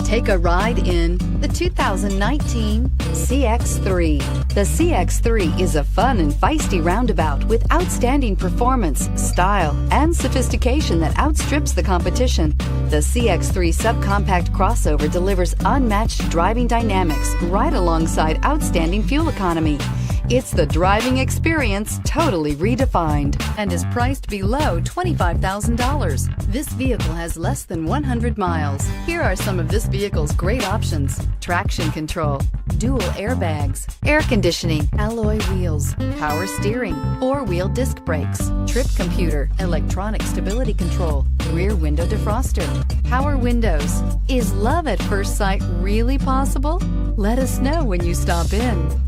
Take a ride in the 2019 CX-3. The CX-3 is a fun and feisty roundabout with outstanding performance, style, and sophistication that outstrips the competition. The CX-3 subcompact crossover delivers unmatched driving dynamics right alongside outstanding fuel economy. It's the driving experience totally redefined and is priced below $25,000. This vehicle has less than 100 miles. Here are some of this vehicle's great options: traction control, dual airbags, air conditioning, alloy wheels, power steering, four-wheel disc brakes, trip computer, electronic stability control, rear window defroster, power windows. Is love at first sight really possible? Let us know when you stop in.